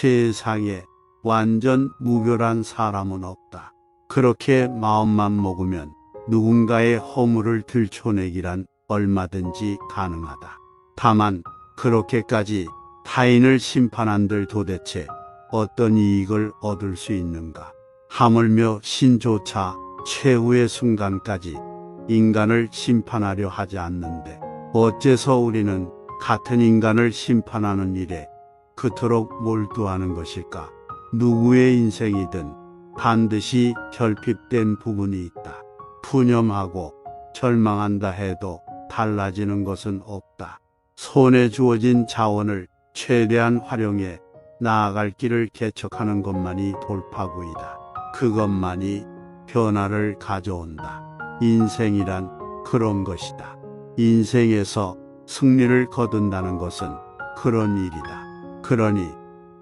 세상에 완전 무결한 사람은 없다. 그렇게 마음만 먹으면 누군가의 허물을 들춰내기란 얼마든지 가능하다. 다만 그렇게까지 타인을 심판한들 도대체 어떤 이익을 얻을 수 있는가? 하물며 신조차 최후의 순간까지 인간을 심판하려 하지 않는데 어째서 우리는 같은 인간을 심판하는 일에 그토록 몰두하는 것일까? 누구의 인생이든 반드시 결핍된 부분이 있다. 푸념하고 절망한다 해도 달라지는 것은 없다. 손에 주어진 자원을 최대한 활용해 나아갈 길을 개척하는 것만이 돌파구이다. 그것만이 변화를 가져온다. 인생이란 그런 것이다. 인생에서 승리를 거둔다는 것은 그런 일이다. 그러니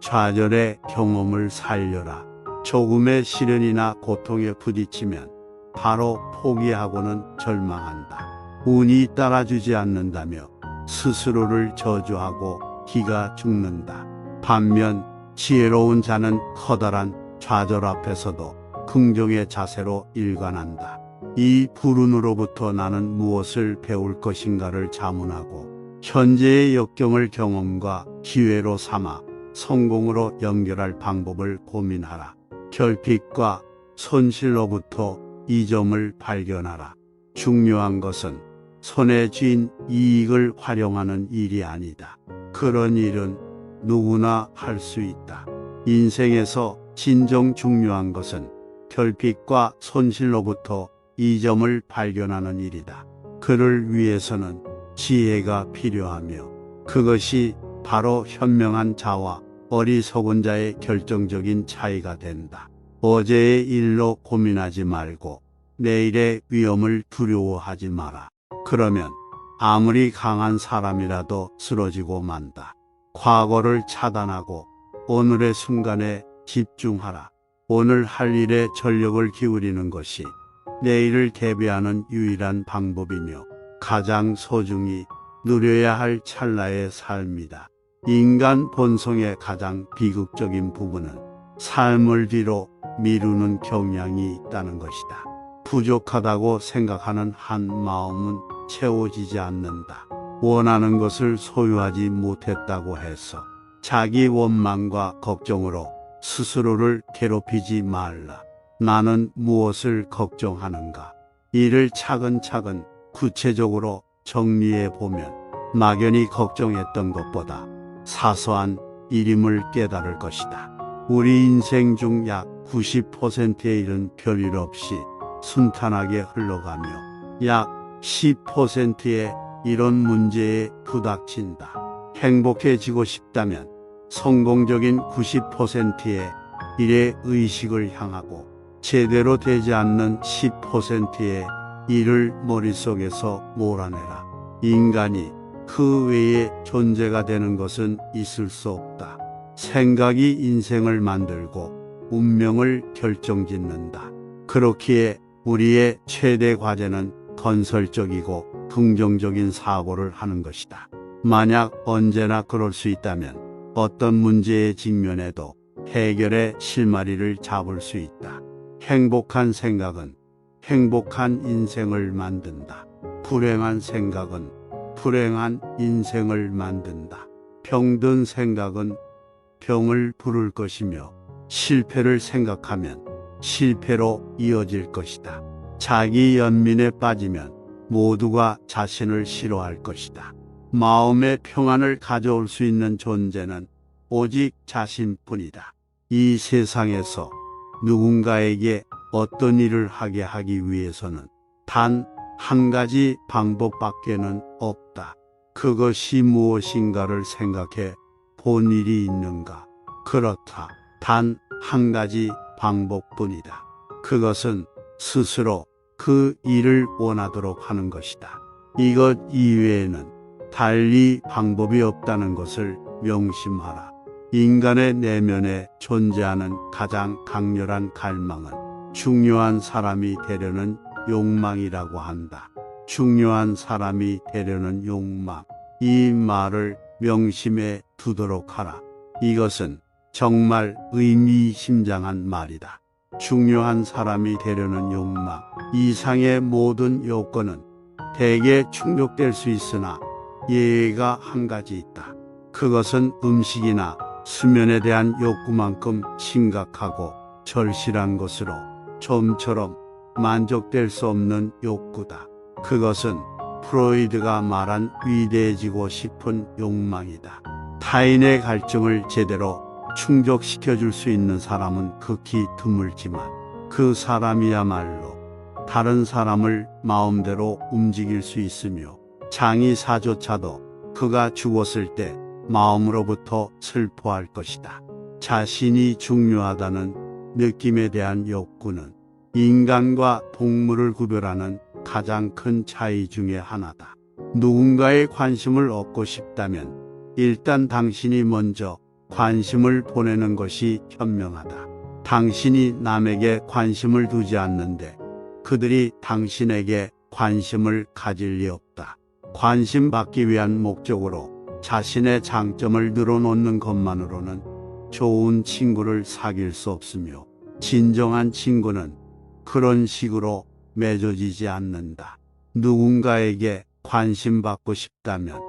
좌절의 경험을 살려라. 조금의 시련이나 고통에 부딪히면 바로 포기하고는 절망한다. 운이 따라주지 않는다며 스스로를 저주하고 기가 죽는다. 반면 지혜로운 자는 커다란 좌절 앞에서도 긍정의 자세로 일관한다. 이 불운으로부터 나는 무엇을 배울 것인가를 자문하고 현재의 역경을 경험과 기회로 삼아 성공으로 연결할 방법을 고민하라. 결핍과 손실로부터 이점을 발견하라. 중요한 것은 손에 쥔 이익을 활용하는 일이 아니다. 그런 일은 누구나 할 수 있다. 인생에서 진정 중요한 것은 결핍과 손실로부터 이점을 발견하는 일이다. 그를 위해서는 지혜가 필요하며 그것이 바로 현명한 자와 어리석은 자의 결정적인 차이가 된다. 어제의 일로 고민하지 말고 내일의 위험을 두려워하지 마라. 그러면 아무리 강한 사람이라도 쓰러지고 만다. 과거를 차단하고 오늘의 순간에 집중하라. 오늘 할 일에 전력을 기울이는 것이 내일을 대비하는 유일한 방법이며 가장 소중히 누려야 할 찰나의 삶이다. 인간 본성의 가장 비극적인 부분은 삶을 뒤로 미루는 경향이 있다는 것이다. 부족하다고 생각하는 한 마음은 채워지지 않는다. 원하는 것을 소유하지 못했다고 해서 자기 원망과 걱정으로 스스로를 괴롭히지 말라. 나는 무엇을 걱정하는가? 이를 차근차근 구체적으로 정리해 보면 막연히 걱정했던 것보다 사소한 일임을 깨달을 것이다. 우리 인생 중 약 90%의 일은 별일 없이 순탄하게 흘러가며 약 10%의 이런 문제에 부닥친다. 행복해지고 싶다면 성공적인 90%의 일의 의식을 향하고 제대로 되지 않는 10%의 일을 머릿속에서 몰아내라. 인간이 그 외에 존재가 되는 것은 있을 수 없다. 생각이 인생을 만들고 운명을 결정짓는다. 그렇기에 우리의 최대 과제는 건설적이고 긍정적인 사고를 하는 것이다. 만약 언제나 그럴 수 있다면 어떤 문제에 직면해도 해결의 실마리를 잡을 수 있다. 행복한 생각은 행복한 인생을 만든다. 불행한 생각은 불행한 인생을 만든다. 병든 생각은 병을 부를 것이며 실패를 생각하면 실패로 이어질 것이다. 자기 연민에 빠지면 모두가 자신을 싫어할 것이다. 마음의 평안을 가져올 수 있는 존재는 오직 자신뿐이다. 이 세상에서 누군가에게 어떤 일을 하게 하기 위해서는 단 한 가지 방법밖에는 없다. 그것이 무엇인가를 생각해 본 일이 있는가? 그렇다. 단 한 가지 방법뿐이다. 그것은 스스로 그 일을 원하도록 하는 것이다. 이것 이외에는 달리 방법이 없다는 것을 명심하라. 인간의 내면에 존재하는 가장 강렬한 갈망은 중요한 사람이 되려는 욕망이라고 한다. 중요한 사람이 되려는 욕망. 이 말을 명심해 두도록 하라. 이것은 정말 의미심장한 말이다. 중요한 사람이 되려는 욕망, 이상의 모든 요건은 대개 충족될 수 있으나 예외가 한 가지 있다. 그것은 음식이나 수면에 대한 욕구만큼 심각하고 절실한 것으로 좀처럼 만족될 수 없는 욕구다. 그것은 프로이드가 말한 위대해지고 싶은 욕망이다. 타인의 갈증을 제대로 충족시켜 줄 수 있는 사람은 극히 드물지만 그 사람이야말로 다른 사람을 마음대로 움직일 수 있으며 장의사조차도 그가 죽었을 때 마음으로부터 슬퍼할 것이다. 자신이 중요하다는 느낌에 대한 욕구는 인간과 동물을 구별하는 가장 큰 차이 중에 하나다. 누군가의 관심을 얻고 싶다면 일단 당신이 먼저 관심을 보내는 것이 현명하다. 당신이 남에게 관심을 두지 않는데 그들이 당신에게 관심을 가질 리 없다. 관심 받기 위한 목적으로 자신의 장점을 늘어놓는 것만으로는 좋은 친구를 사귈 수 없으며 진정한 친구는 그런 식으로 맺어지지 않는다. 누군가에게 관심 받고 싶다면,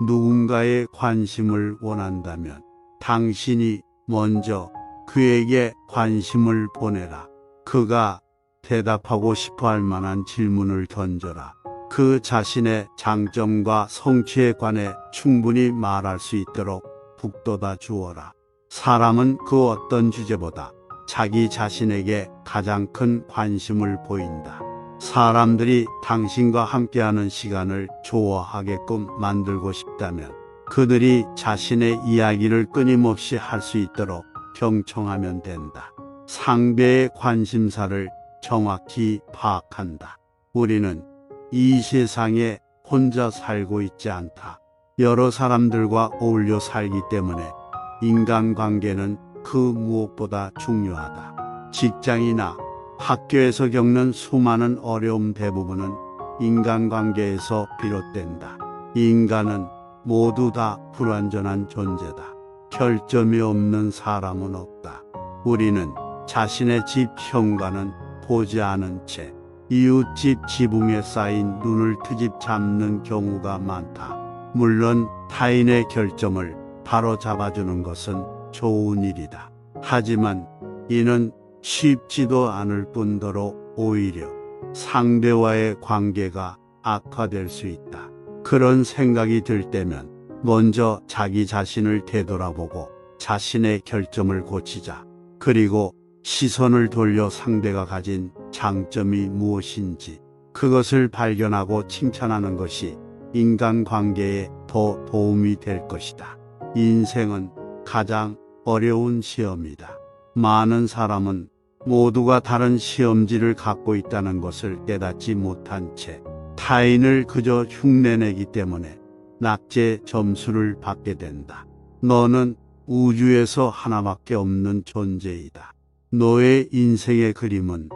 누군가의 관심을 원한다면 당신이 먼저 그에게 관심을 보내라. 그가 대답하고 싶어 할 만한 질문을 던져라. 그 자신의 장점과 성취에 관해 충분히 말할 수 있도록 북돋아 주어라. 사람은 그 어떤 주제보다 자기 자신에게 가장 큰 관심을 보인다. 사람들이 당신과 함께하는 시간을 좋아하게끔 만들고 싶다면 그들이 자신의 이야기를 끊임없이 할 수 있도록 경청하면 된다. 상대의 관심사를 정확히 파악한다. 우리는 이 세상에 혼자 살고 있지 않다. 여러 사람들과 어울려 살기 때문에 인간관계는 그 무엇보다 중요하다. 직장이나 학교에서 겪는 수많은 어려움 대부분은 인간관계에서 비롯된다. 인간은 모두 다 불완전한 존재다. 결점이 없는 사람은 없다. 우리는 자신의 집 현관은 보지 않은 채 이웃집 지붕에 쌓인 눈을 트집 잡는 경우가 많다. 물론 타인의 결점을 바로 잡아주는 것은 좋은 일이다. 하지만 이는 쉽지도 않을 뿐더러 오히려 상대와의 관계가 악화될 수 있다. 그런 생각이 들 때면 먼저 자기 자신을 되돌아보고 자신의 결점을 고치자. 그리고 시선을 돌려 상대가 가진 장점이 무엇인지 그것을 발견하고 칭찬하는 것이 인간관계에 더 도움이 될 것이다. 인생은 가장 어려운 시험이다. 많은 사람은 모두가 다른 시험지를 갖고 있다는 것을 깨닫지 못한 채 타인을 그저 흉내내기 때문에 낙제 점수를 받게 된다. 너는 우주에서 하나밖에 없는 존재이다. 너의 인생의 그림은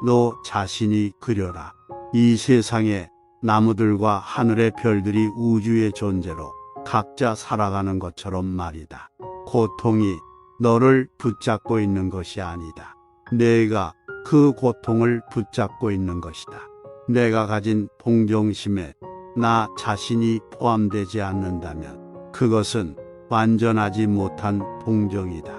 너 자신이 그려라. 이 세상에 나무들과 하늘의 별들이 우주의 존재로 각자 살아가는 것처럼 말이다. 고통이 너를 붙잡고 있는 것이 아니다. 내가 그 고통을 붙잡고 있는 것이다. 내가 가진 동정심에 나 자신이 포함되지 않는다면 그것은 완전하지 못한 동정이다.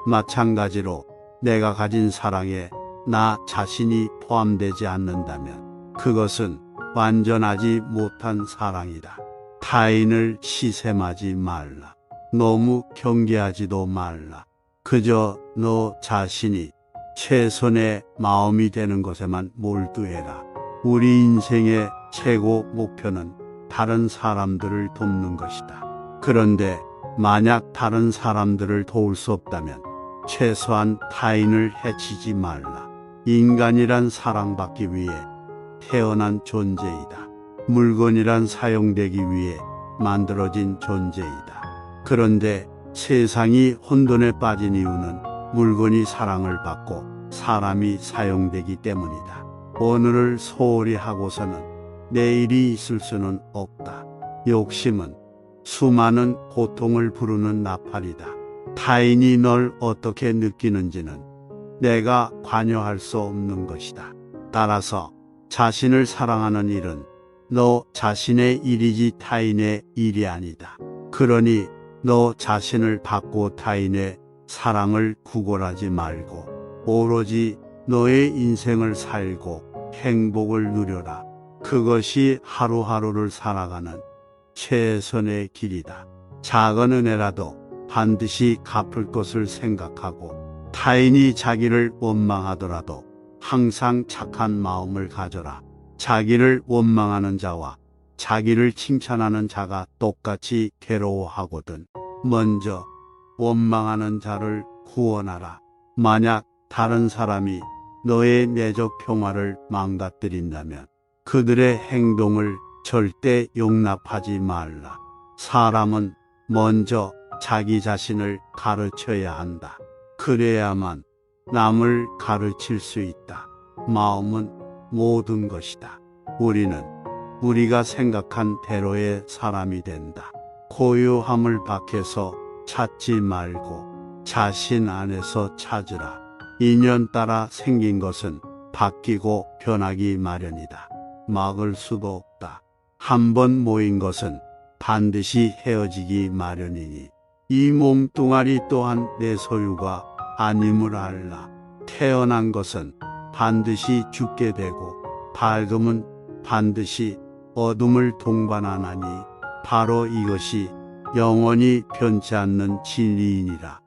마찬가지로 내가 가진 사랑에 나 자신이 포함되지 않는다면 그것은 완전하지 못한 사랑이다. 타인을 시샘하지 말라. 너무 경계하지도 말라. 그저 너 자신이 최선의 마음이 되는 것에만 몰두해라. 우리 인생의 최고 목표는 다른 사람들을 돕는 것이다. 그런데 만약 다른 사람들을 도울 수 없다면 최소한 타인을 해치지 말라. 인간이란 사랑받기 위해 태어난 존재이다. 물건이란 사용되기 위해 만들어진 존재이다. 그런데 세상이 혼돈에 빠진 이유는 물건이 사랑을 받고 사람이 사용되기 때문이다. 오늘을 소홀히 하고서는 내일이 있을 수는 없다. 욕심은 수많은 고통을 부르는 나팔이다. 타인이 널 어떻게 느끼는지는 내가 관여할 수 없는 것이다. 따라서 자신을 사랑하는 일은 너 자신의 일이지 타인의 일이 아니다. 그러니 너 자신을 받고 타인의 사랑을 구걸하지 말고 오로지 너의 인생을 살고 행복을 누려라. 그것이 하루하루를 살아가는 최선의 길이다. 작은 은혜라도 반드시 갚을 것을 생각하고 타인이 자기를 원망하더라도 항상 착한 마음을 가져라. 자기를 원망하는 자와 자기를 칭찬하는 자가 똑같이 괴로워하거든. 먼저 원망하는 자를 구원하라. 만약 다른 사람이 너의 내적 평화를 망가뜨린다면 그들의 행동을 절대 용납하지 말라. 사람은 먼저 자기 자신을 가르쳐야 한다. 그래야만 남을 가르칠 수 있다. 마음은 모든 것이다. 우리는 우리가 생각한 대로의 사람이 된다. 고요함을 밖에서 찾지 말고 자신 안에서 찾으라. 인연 따라 생긴 것은 바뀌고 변하기 마련이다. 막을 수도 없다. 한번 모인 것은 반드시 헤어지기 마련이니 이 몸뚱아리 또한 내 소유가 아님을 알라. 태어난 것은 반드시 죽게 되고 밝음은 반드시 어둠을 동반하나니 바로 이것이 영원히 변치 않는 진리이니라.